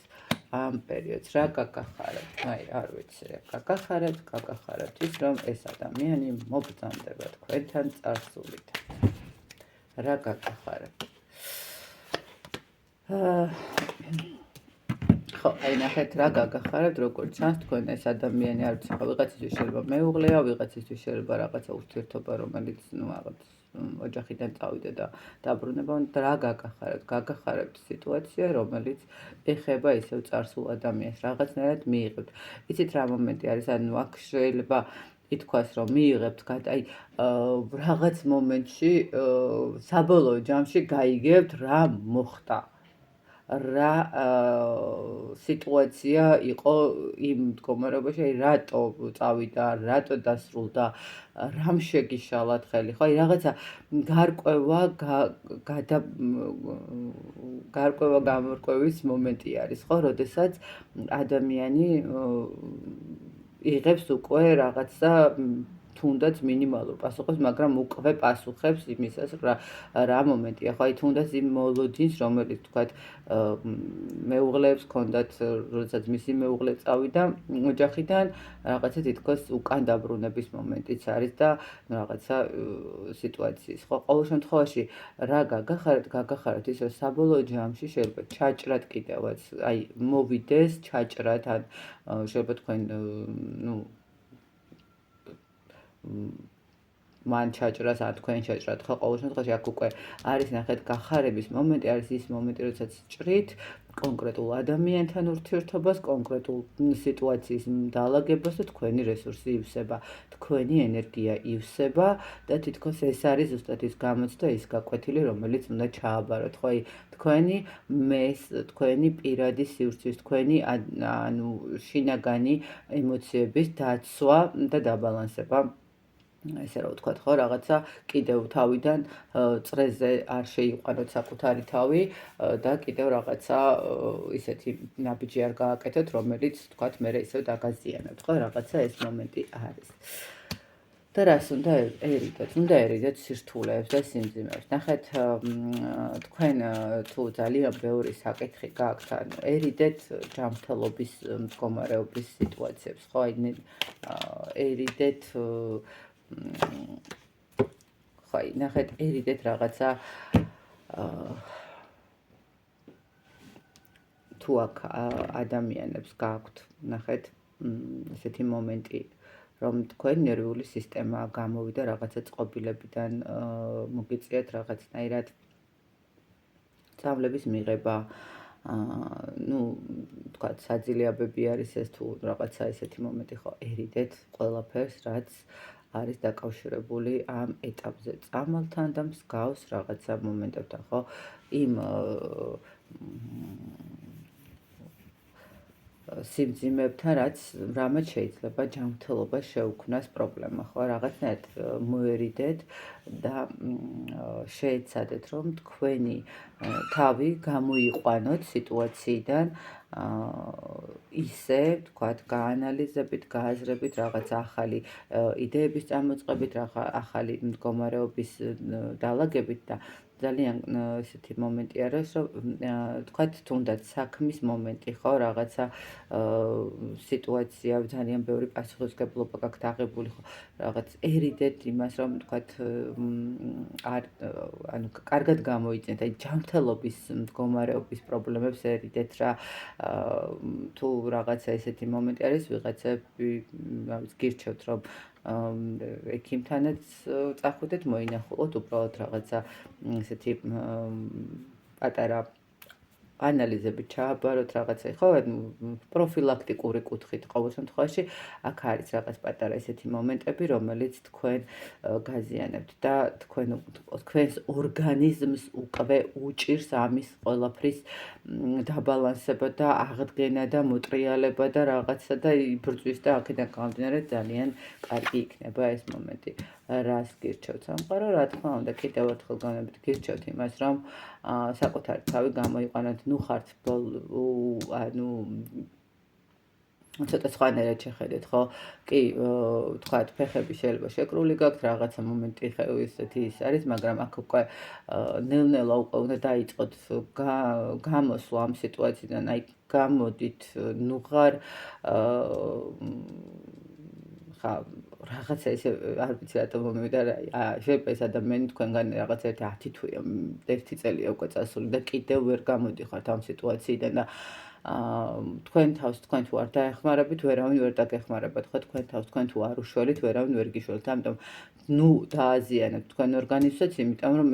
ამ პერიოდს. რა გაგახარებთ? აი, არ ვიცი, რა გაგახარებთ ის, რომ ეს ადამიანი მობრძანდება თქვენთან წარსულიდან. რა გაგახარებთ? ხო, აი ნახეთ რა გაგახარებთ, როგორც ჩანს თქვენ ეს ადამიანი არ ვიცი, ხო ვიღაცისთვის შეიძლება მეუღლეა, ვიღაცისთვის შეიძლება რაღაცა ურთიერთობა, რომელიც რაღაც ოჯახიდან წავიდა და დაბრუნება, რა გაგახარებთ? გაგახარებთ სიტუაცია, რომელიც ეხება ისევ წარსულ ადამიანს, რაღაცნაირად მიიღებთ. იცით რა მომენტი არის, ანუ აქ შეიძლება ითქვას, რომ მიიღებთ, აი რაღაც მომენტში საბოლოო ჯამში გაიგებთ რა მოხდა. რა სიტუაცია იყო იმ მდგომარეობაში, რატო წავიდა, რატო დასრულდა, რამ შეგიშალათ ხელი, ხო, აი რაღაცა გარკვევა გამორკვევის მომენტი არის, ხო, როდესაც ადამიანი იღებს უკვე რაღაცა თუნდაც მინიმალურ პასუხებს, მაგრამ უკვე პასუხებს იმისას, რა მომენტია, ხო, აი თუნდაც იმ მოლოდინს, რომელიც თქვათ მეუღლეებს ჰქონდათ, როდესაც მისი მეუღლე წავიდა ოჯახიდან, რაღაცა თითქოს უკან დაბრუნების მომენტიც არის და რაღაცა სიტუაციის, ხო, ყოველ შემთხვევაში რა გაგახარებთ ის, რომ საბოლოო ჯამში შეიძლება ჩაჭრათ კიდევაც, აი მოვიდეს, ჩაჭრათ, ან შეიძლება თქვენ მან ჩაჭრას, ან თქვენ ჩაჭრათ, ხო, ყოველ შემთხვევაში აქ უკვე არის ნახეთ გახარების მომენტი, არის ის მომენტი, როდესაც ჭრით კონკრეტულ ადამიანთან ურთიერთობას, კონკრეტულ სიტუაციის დაალაგებას და თქვენი რესურსი ივსება, თქვენი ენერგია ივსება და თითქოს ეს არის ზუსტად ის გამოცდა, ის გაკვეთილი, რომელიც უნდა ჩააბაროთ, ხო, აი თქვენი თქვენი პირადი სივრცის, თქვენი ანუ შინაგანი ემოციების დაცვა და დაბალანსება. ესე რა ვთქვათ, ხო, რაღაცა კიდევ თავიდან წრეზე არ შეიყვანოთ საკუთარი თავი და კიდევ რაღაცა ისეთი ნაბიჯი არ გააკეთოთ, რომელიც თქვათ მე ისევ დაგაზიანებთ, ხო, რაღაცა ეს მომენტი არის. და რას უნდა ერიდოთ? უნდა ერიდოთ სირთულეებს და სიმძიმეებს. ნახეთ, თქვენ თუ ძალიან ბევრი საკითხი გაქვთ, ანუ ერიდეთ ჯანმრთელობის მდგომარეობის სიტუაციებს, ხო, აი ერიდეთ ხო, აი ნახეთ, ერიდეთ რაღაცა თუ აქ ადამიანებს გაქვთ, ნახეთ, ესეთი მომენტი, რომ თქვენ ნერვიული სისტემა გამოვიდა რაღაცა წყობილებიდან, მოგიწიათ რაღაცნაირად სწავლების მიღება, თქვათ, საძილებები არის ეს თუ რაღაცა ესეთი მომენტი, ხო, ერიდეთ ყველაფერს, რაც არის დაკავშირებული ამ ეტაპზე წამალთან და მსგავს რაღაცა მომენტებთან, ხო, იმ სიმძიმებთან, რამაც შეიძლება ჯანმრთელობას შეუქმნას პრობლემა, ხო, რაღაცნაირად მოერიდეთ და შეეცადეთ, რომ თქვენი თავი გამოიყვანოთ სიტუაციიდან ისე, თქვათ, გაანალიზებით, გააზრებით, რაღაცა ახალი იდეების წამოწყებით, ახალი მდგომარეობის დაალაგებით და ძალიან ესეთი მომენტი არის, რომ თქვათ, თუნდაც საქმის მომენტი, ხო, რაღაცა სიტუაცია, ძალიან ბევრი პასუხისმგებლობა გაქვთ აღებული, ხო, რაღაც ერიდეთ იმას, რომ თქვათ, ანუ კარგად გამოიწინეთ, აი ჯანმრთელობის მდგომარეობის პრობლემებს ერიდეთ რა, თუ რაღაცა ესეთი მომენტი არის, ვიღაცები გირჩევთ, რომ ექიმთანაც წახვიდეთ, მოინახულოთ, უბრალოდ რაღაცა ესეთი პატარა ანალიზები ჩააბაროთ რაღაცა, ხო, პროფილაქტიკური კუთხით ყოველ შემთხვევაში აქ არის რაღაც პატარა ესეთი მომენტები, რომელიც თქვენ გაზიანებთ და თქვენს ორგანიზმს უკვე უჭირს ამის ყველაფრის დაბალანსება და აღდგენა და მოტრიალება და რაღაცა და იბრძვის და აქედან გამომდინარე ძალიან კარგი იქნება ეს მომენტი. რას გირჩევთ სამყარო? რა თქმა უნდა, კიდევ ერთხელ განვებით გირჩევთ იმას, რომ საკუთარი თავი გამოიყვანოთ, ხართ ანუ ცოტა სხვანაირად შეხედეთ, ხო? კი, თქვათ, ფეხები შეიძლება შეკრული გაქვთ, რაღაცა მომენტი ესეთი ის არის, მაგრამ აქ უკვე ნელ-ნელა უკვე უნდა დაიწყოთ გამოსვლა ამ სიტუაციიდან, აი გამოდით, ხარ ხა რაღაცა ისე არ ვიცი რატომ მომივიდა, შეიძლება ეს ადამიანი თქვენგან რაღაცა 10 თვეა, 1 წელია უკვე წასული და კიდევ ვერ გამოდიხართ ამ სიტუაციიდან და თქვენ თავს თქვენ თუ არ დაეხმარებით, ვერავინ ვერ დაგეხმარებათ, ხო, თქვენ თავს თქვენ თუ არ უშველით, ვერავინ ვერ გიშველთ. ამიტომ დააზიანებთ თქვენ ორგანიზმსაც, იმიტომ რომ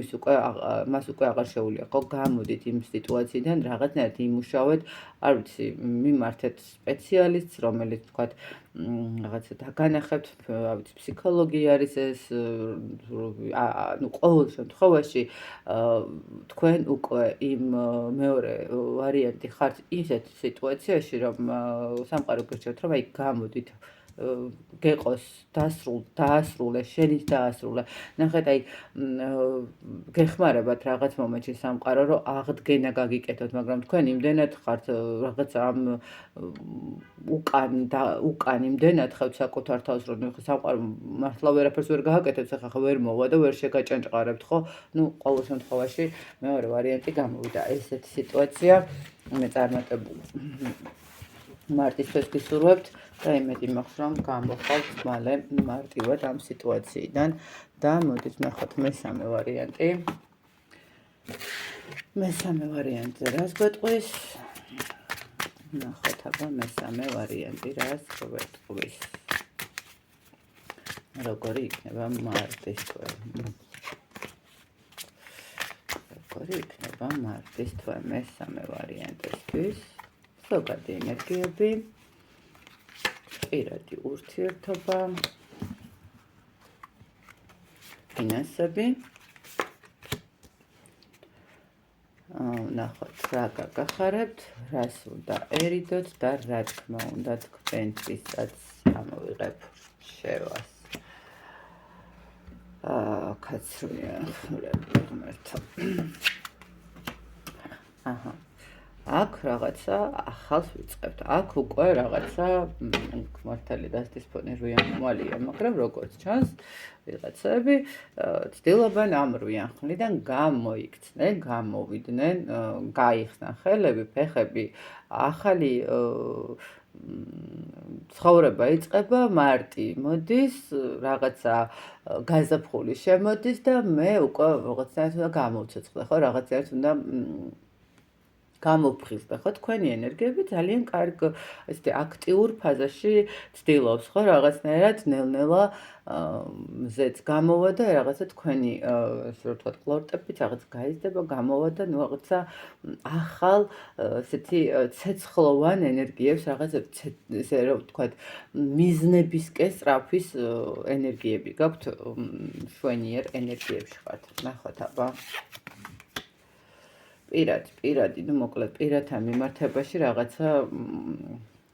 მას უკვე აღარ შეუძლია, ხო, გამოდით იმ სიტუაციიდან, რაღაცნაირად იმუშავეთ, არ ვიცი, მიმართეთ სპეციალისტს, რომელიც თქვათ რაღაცა დაგანახებთ, რა ვიცი, ფსიქოლოგი არის ეს, ну, ყოველ შემთხვევაში თქვენ უკვე იმ მეორე ვარიანტი ხართ ისეთ სიტუაციაში, რომ სამყარო გირჩევთ, რომ აი გამოდით გეყოს დაასრულე, შენით დაასრულე. ნახეთ, აი გეხმარებათ რაღაც მომენტში სამყარო, რომ აღდგენა გაგიკეთოთ, მაგრამ თქვენ იმდენად ხართ რაღაც ამ უკან იმდენად ხევთ საკუთარ თავს, რომ სამყარო მართლა ვერაფერს ვერ გააკეთებს, ახლა ვერ მოვა და ვერ შეგაჭანჭყარებთ, ხო? ну, ყოველ შემთხვევაში მეორე ვარიანტი გამოვიდა. ესეთი სიტუაცია მე წარმატებული მარტისთვის გისურვებთ და იმედი მაქვს, რომ გამოვხვალთ მალე მარტივად ამ სიტუაციიდან და მოდით ნახოთ მესამე ვარიანტი. მესამე ვარიანტი რას გვეტყვის? ნახოთ აბა მესამე ვარიანტი რას გვეტყვის. როგორი იქნება მარტის თვე? როგორი იქნება მარტის თვე მესამე ვარიანტისთვის? ზოგადი ენერგიები, პირადი ურთიერთობა, ფინანსები. ნახოთ, რა გაგახარებთ, რას უნდა ერიდოთ და რა თქმა უნდა თქვენთვისაც ამოვიღებ რჩევას. კაცრია, ღმერთო. აჰა. აქ რაღაცა ახალს ვიწყებთ. აქ უკვე რაღაცა მართალი დასდის ფონი რუიანმალია, მაგრამ როგორც ჩანს, ვიღაცები ცდილობენ ამ რუიან ხმლიდან გამოიქცნენ, გამოვიდნენ, გაიხსნან ხელები, ფეხები, ახალი ცხოვრება იწყება, მარტი მოდის, რაღაცა გაზაფხული შემოდის და მე უკვე რაღაცნაირად უნდა გამოვცოცხლე, ხო, რაღაცნაირად უნდა გამოფხიზდა, ხო, თქვენი ენერგიები ძალიან კარგ ესეთი აქტიურ ფაზაში ცდილობს, ხო, რაღაცნაირად ნელ-ნელა მზეც გამოვა და რაღაცა თქვენი ესე რომ ვთქვათ, კლორტებით რაღაც გაიზრდება, გამოვა და ნუ რაღაცა ახალ ესეთი ცეცხლოვან ენერგიებს, რაღაც ესე რომ ვთქვათ, მიზნებისკენ სწრაფვის ენერგიები გაქვთ, შვენიერ ენერგიებში ხართ. ნახოთ აბა პირადი, ну, მოკლედ პირათან მიმართებაში რაღაცა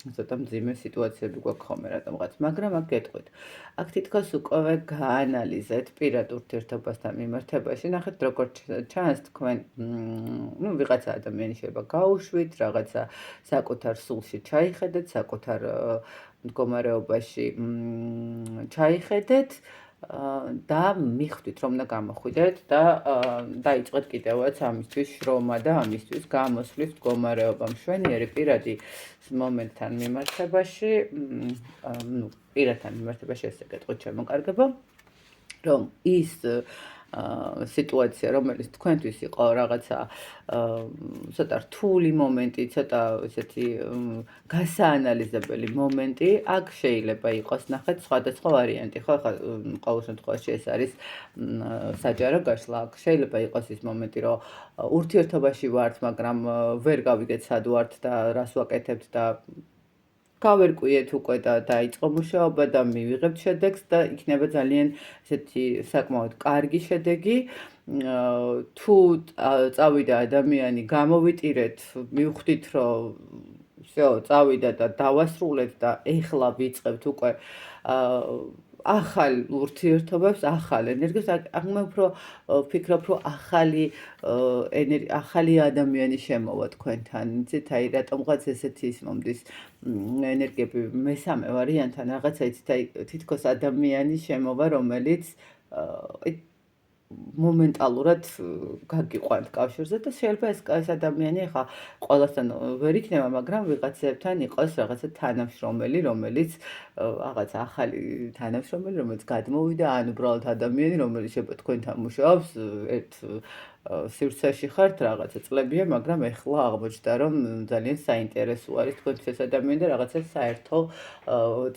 ცოტა მძიმე სიტუაციები გვაქვს ხოლმე რატომღაც, მაგრამ აქ გეტყვით. აქ თითქოს უკვე გაანალიზეთ პირად ურთიერთობასთან მიმართებაში, ნახეთ როგორ ჩანს თქვენ, ну, ვიღაცა ადამიანი შეიძლება გაუშვით, რაღაცა საკუთარ სულში ჩაიხედეთ, საკუთარ მდგომარეობაში ჩაიხედეთ და მიხვდით, რომ უნდა გამოხვიდეთ და დაიწყეთ კიდევაც ამისთვის შრომა და ამისთვის გამოსვლის მდგომარეობა მშვენიერი პირადი მომენტთან მიმართებაში, ну, პირადთან მიმართებაში ესე გეტყვით შემოკარგებო, რომ ის სიტუაცია, რომელიც თქვენთვის იყო რაღაცა ცოტა რთული მომენტი, ცოტა ესეთი გასაანალიზებელი მომენტი, აქ შეიძლება იყოს, ნახეთ, სხვადასხვა ვარიანტი, ხო, ხა ყოველ შემთხვევაში ეს არის საჯარო გაშლა, აქ შეიძლება იყოს ის მომენტი, რომ ურთიერთობაში ვართ, მაგრამ ვერ გავიგეთ სად ვართ და რას ვაკეთებთ და გავერკვიეთ უკვე და დაიწყო მუშაობა და მივიღებთ შედეგს და იქნება ძალიან ესეთი საკმაოდ კარგი შედეგი. თუ წავიდა ადამიანი, გამოვიტირეთ, მივხვდით, რომ всё, წავიდა და დავასრულეთ და ეხლა ვიწყებთ უკვე ახალ ურთიერთობებს, ახალ ენერგიას, აქ მე უფრო ვფიქრობ, რომ ახალი ადამიანი შემოვა თქვენთან, იცით, აი რატომღაც ესეთი ის მომდის ენერგიები მესამე ვარიანტთან რაღაცა იცით, აი თითქოს ადამიანი შემოვა, რომელიც მომენტალურად გაგიყვანთ კავშირზე და შეიძლება ეს ადამიანი ახლა ყველასთან ვერ იქნება, მაგრამ ვიღაცებთან იყოს რაღაცა თანამშრომელი, რომელიც რაღაც ახალი თანამშრომელი, რომელიც გადმოვიდა, ან უბრალოდ ადამიანი, რომელიც შეიძლება თქვენთან მუშაობს ერთ სივრცეში ხართ რაღაცა წლებია, მაგრამ ეხლა აღმოჩნდა, რომ ძალიან საინტერესო არის თქვენთვის ეს ადამიანი და რაღაცა საერთო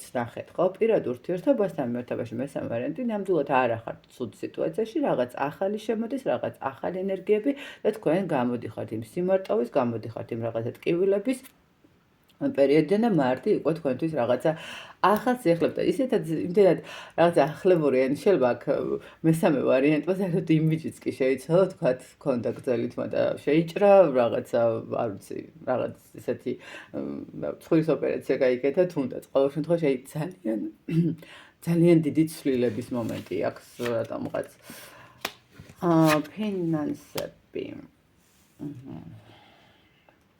ცნახეთ, ხო? პირად ურთიერთობასთან მიმართებაში მესამე ვარიანტი, ნამდვილად არ ახართ ცუდ სიტუაციაში, რაღაც ახალი შემოდის, რაღაც ახალი ენერგიები და თქვენ გამოდიხართ იმ სიმარტავის, გამოდიხართ იმ რაღაცა ტკივილების პერიოდიდან და მარტი იყო თქვენთვის რაღაცა ახალს ეხლებ და ისეთად იმდენად რაღაცა ახლებური ან შეიძლება აქ მესამე ვარიანტმა საერთოდ იმიჯიც კი შეიცვალა, თქვათ, ქონდა გრძელითმა და შეიჭრა რაღაცა, არ ვიცი, რაღაც ესეთი ცხვირის ოპერაცია გაიკეთა, თუნდაც ყოველ შემთხვევაში ძალიან ძალიან დიდი ცვლილების მომენტი აქვს რატომღაც. ფინანსები.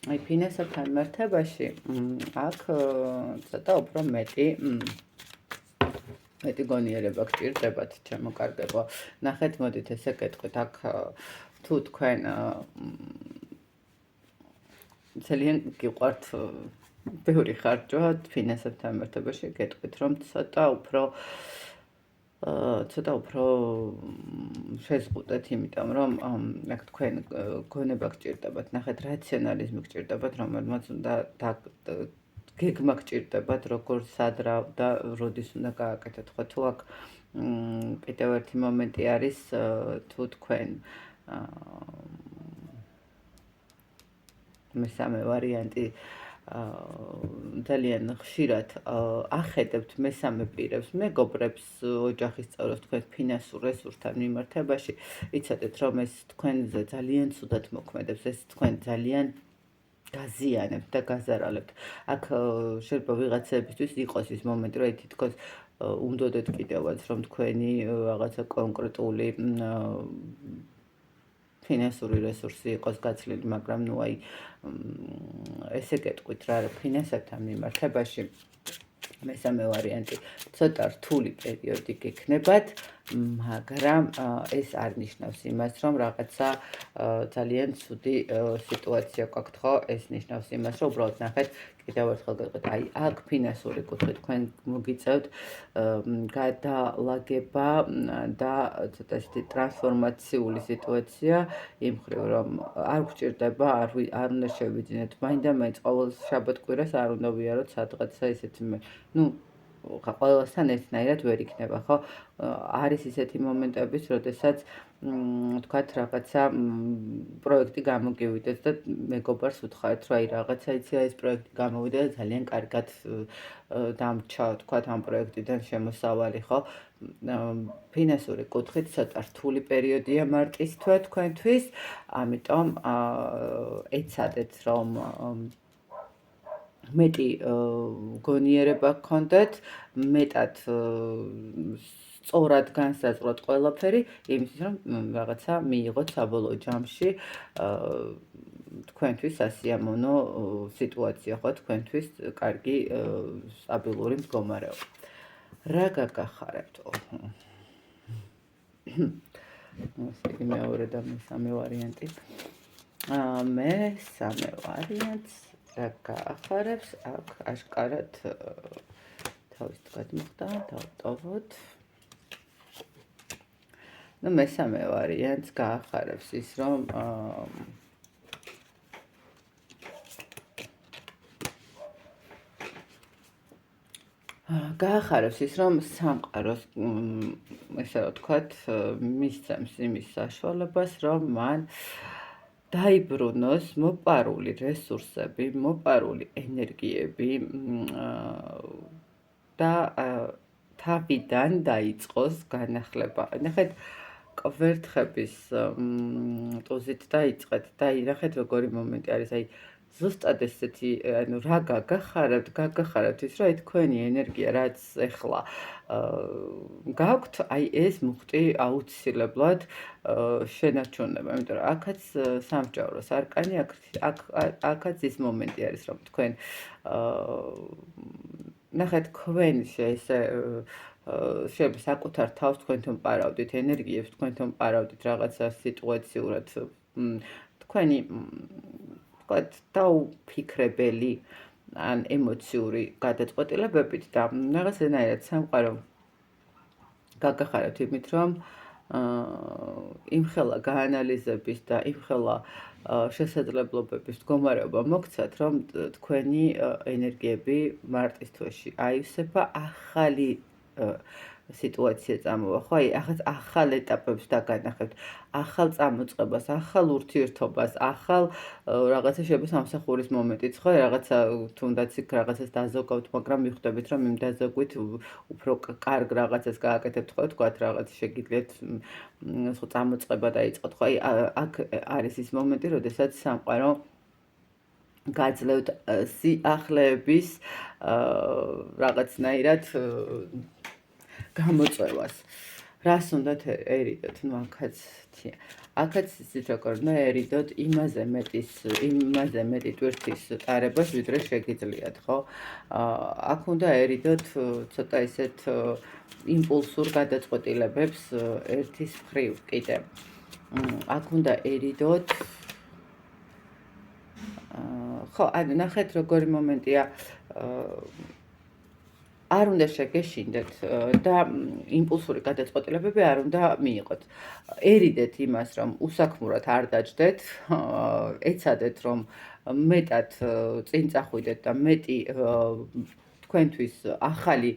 აი ფინანსებთან მიმართებაში აქ ცოტა უფრო მეტი გონიერება გჭირდებათ, ჩემო კარგებო. ნახეთ, მოდით ესე გეტყვით, აქ თუ თქვენ ძალიან გიყვართ ბევრი ხარჯვა ფინანსებთან მიმართებაში, გეტყვით, რომ ცოტა უფრო შეზღუდეთ, იმიტომ რომ აქ თქვენ გონება გჭირდებათ, ნახეთ, რაციონალიზმი გჭირდებათ, რომელმაც უნდა გეგმა გჭირდებათ, როგორ სად რა და როდის უნდა გააკეთოთ, ხო? თუ აქ კიდევ ერთი მომენტი არის, თუ თქვენ მესამე ვარიანტი ძალიან ხშირად ახედებთ მესამე პირებს, მეგობრებს, ოჯახის წევრებს თქვენ ფინანსურ რესურსთან მიმართებაში, იცოდეთ, რომ ეს თქვენზე ძალიან ცუდად მოქმედებს, ეს თქვენ ძალიან გაზიანებთ და გაზარალებთ. აქ შეიძლება ვიღაცებისთვის იყოს ის მომენტი, რომ თითქოს უნდოდეთ კიდევაც, რომ თქვენი რაღაცა კონკრეტული ფინანსური რესურსი იყოს გაცლილი, მაგრამ ნუ აი ესე გეტყვით რა, ფინანსებთან მიმართებაში მესამე ვარიანტი ცოტა რთული პერიოდი გექნებათ, მაგრამ ეს არ ნიშნავს იმას, რომ რაღაცა ძალიან ცუდი სიტუაცია გვაქვთ, ხო? ეს ნიშნავს იმას, რომ უბრალოდ ნახეთ, კიდევ ერთხელ გეტყვით, აი აქ ფინანსური კუთხით თქვენ მოგიწევთ გადალაგება და ცოტა ისეთი ტრანსფორმაციული სიტუაცია იმ მხრივ, რომ არ გვჭირდება, არ უნდა შევიძინეთ მაინდა-მაინც ყოველ შაბათ-კვირას არ უნდა ვიაროთ სადღაცა ისეთი ნუ ყველასთან ერთნაირად ვერ იქნება, ხო? არის ისეთი მომენტებიც, როდესაც თქვათ რაღაცა პროექტი გამოგივიდეს და მეგობარს უთხრეთ, რომ აი რაღაცა იცი ეს პროექტი გამოვიდა და ძალიან კარგად დამრჩა, თქვათ ამ პროექტიდან შემოსავალი, ხო? ფინანსური კუთხით ცოტა რთული პერიოდია მარტის თვე თქვენთვის, ამიტომ ეცადეთ, რომ მეტი გონიერება გქონდეთ, მეტად სწორად განსაზღვროთ ყველაფერი, იმისთვის რომ რაღაცა მიიღოთ საბოლოო ჯამში თქვენთვის სასიამოვნო სიტუაცია, ხო, თქვენთვის კარგი სტაბილური მდგომარეობა. რა გაგახარებთ? ეს მეორე და მესამე ვარიანტი. მესამე ვარიანტს რა გაახარებს? აქ აშკარად თავის გადმოხდა, დავტოვოთ. ნუ მესამე ვარიანტს გაახარებს ის, რომ გაახარებს ის, რომ სამყაროს ესე ვთქვათ, მისცემს იმის საშუალებას, რომ მან დაიბრუნოს მოპარული რესურსები, მოპარული ენერგიები და თავიდან დაიწყოს განახლება. ნახეთ, კვერთხების ტუზით დაიწყეთ და ნახეთ როგორი მომენტი არის, აი ზუსტად ესეთი, ანუ რა გაგახარებთ ის, რომ აი თქვენი ენერგია რაც ეხლა გაქვთ, აი ეს მუხტი აუცილებლად შენარჩუნება, იმიტომ რომ აქაც სამსჯავროს არკანი, აქაც ის მომენტი არის, რომ თქვენ ნახეთ, თქვენ ესე შეიძლება საკუთარ თავს თქვენთან პარავდით ენერგიებს, თქვენთან პარავდით რაღაცა სიტუაციურად თქვენი ვთქვათ, დაუფიქრებელი ან ემოციური გადაწყვეტილებებით და რაღაცნაირად სამყარო გაგახარებთ იმით, რომ იმხელა გაანალიზების და იმხელა შესაძლებლობების მდგომარეობა მოგცათ, რომ თქვენი ენერგიები მარტის თვეში აივსება, ახალი სიტუაცია წამოვა, ხო? აი, ახაც ახალ ეტაპებს დაგანახებთ, ახალ წამოწყებას, ახალ ურთიერთობას, ახალ რაღაცა შეიძლება სამსახურის მომენტიც, ხო? რაღაცა თუნდაც იქ რაღაცას დაზოგავთ, მაგრამ მიხვდებით, რომ იმ დაზოგვით უფრო კარგ რაღაცას გააკეთებთ, ხო? თქვათ რაღაც შეგიძლიათ ხო წამოწყება დაიწყოთ, ხო? აი, აქ არის ის მომენტი, როდესაც სამყარო გაძლევთ სიახლეების რაღაცნაირად გამოწვევას. რას უნდათ ერიდოთ? ნუ აქაც ისიც როგორ უნდა ერიდოთ იმაზე მეტი ტვირთის ტარებას, ვიდრე შეგიძლიათ, ხო? აქ უნდა ერიდოთ ცოტა ისეთ იმპულსურ გადაწყვეტილებებს ერთის მხრივ კიდე. აქ უნდა ერიდოთ ხო, ანუ ნახეთ როგორი მომენტია არ უნდა შეგეშინდეთ და იმპულსური გადაწყვეტილებები არ უნდა მიიღოთ. ერიდეთ იმას, რომ უსაქმურად არ დაჯდეთ, ეცადეთ, რომ მეტად წინ წახვიდეთ და მეტი თქვენთვის ახალი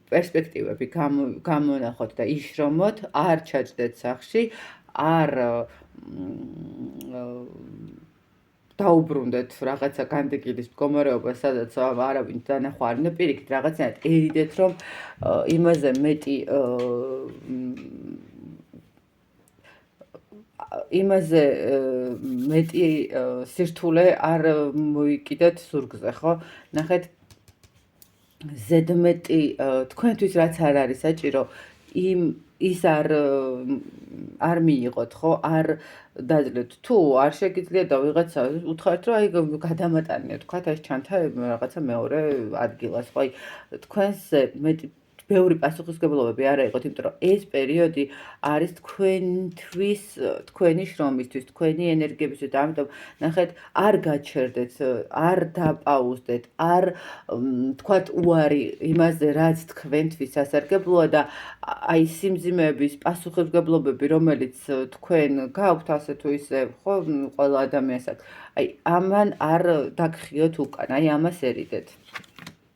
პერსპექტივები გამონახოთ და იშრომოთ, არ ჩაჯდეთ სახში, არ დაუბრუნდეთ რაღაცა განდეგილის მდგომარეობა, სადაც არავინ დანახვა არ უნდა, პირიქით რაღაცნაირად ერიდეთ, რომ იმაზე მეტი სირთულე არ მოიკიდეთ ზურგზე, ხო? ნახეთ, ზედმეტი თქვენთვის რაც არ არის საჭირო, ის არ მიიღოთ, ხო? არ დაძლევთ. თუ არ შეგიძლიათ და ვიღაცა უთხრათ, რომ აი გადამატანია, თქვათ ეს ჩანთა რაღაცა მეორე ადგილას, ხო? აი თქვენზე მეტი ბევრი პასუხისმგებლობები არ აიღოთ, იმიტომ რომ ეს პერიოდი არის თქვენთვის, თქვენი შრომისთვის, თქვენი ენერგიებისთვის და ამიტომ ნახეთ, არ გაჩერდეთ, არ დაპაუზდეთ, არ თქვათ უარი იმაზე, რაც თქვენთვის სასარგებლოა და აი სიმძიმეების პასუხისმგებლობები, რომელიც თქვენ გაქვთ ასე თუ ისე, ხო, ყველა ადამიანს აქვს. აი ამან არ დაგხიოთ უკან, აი ამას ერიდეთ.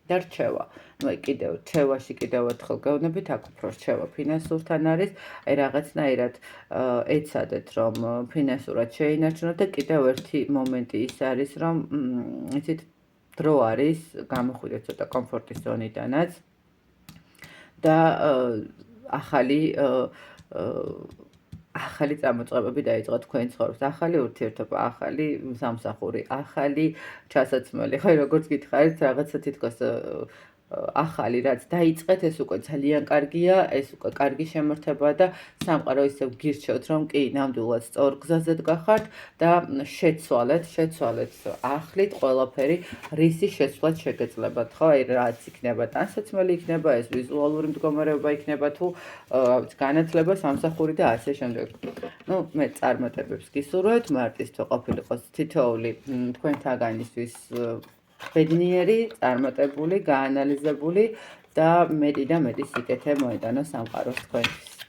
და რჩევა. ნუ აი კიდევ რჩევაში კიდევ ერთხელ გეუბნებით, აქ უფრო რჩევა ფინანსურთან არის, აი რაღაცნაირად ეცადეთ, რომ ფინანსურად შეინარჩუნოთ და კიდევ ერთი მომენტი ის არის, რომ იცით დრო არის, გამოხვიდეთ ცოტა კომფორტის ზონიდანაც და ახალი წამოწყებები დაიწყოთ თქვენ ცხოვრებას, ახალი ურთიერთობა, ახალი სამსახური, ახალი ჩასაცმელი. ხო, როგორც გითხარით, რაღაცა თითქოს ახალი რაც დაიწყეთ, ეს უკვე ძალიან კარგია, ეს უკვე კარგი შემართებაა და სამყარო ისევ გირჩევთ, რომ კი, ნამდვილად სწორ გზაზე დგახართ და შეცვალეთ, ახლით ყველაფერი, რისი შეცვლაც შეგეძლებათ, ხო? აი რაც იქნება ტანსაცმელი იქნება, ეს ვიზუალური მდგომარეობა იქნება თუ განათლება, სამსახური და ასე შემდეგ. ნუ მე წარმატებებს გისურვებთ, მარტის თვე ყოფილიყოს თითოეული თქვენთაგანისთვის ბედნიერი, წარმატებული, გაანალიზებული და მეტი და მეტი სიკეთე მოედანოს სამყაროს თქვენთვის.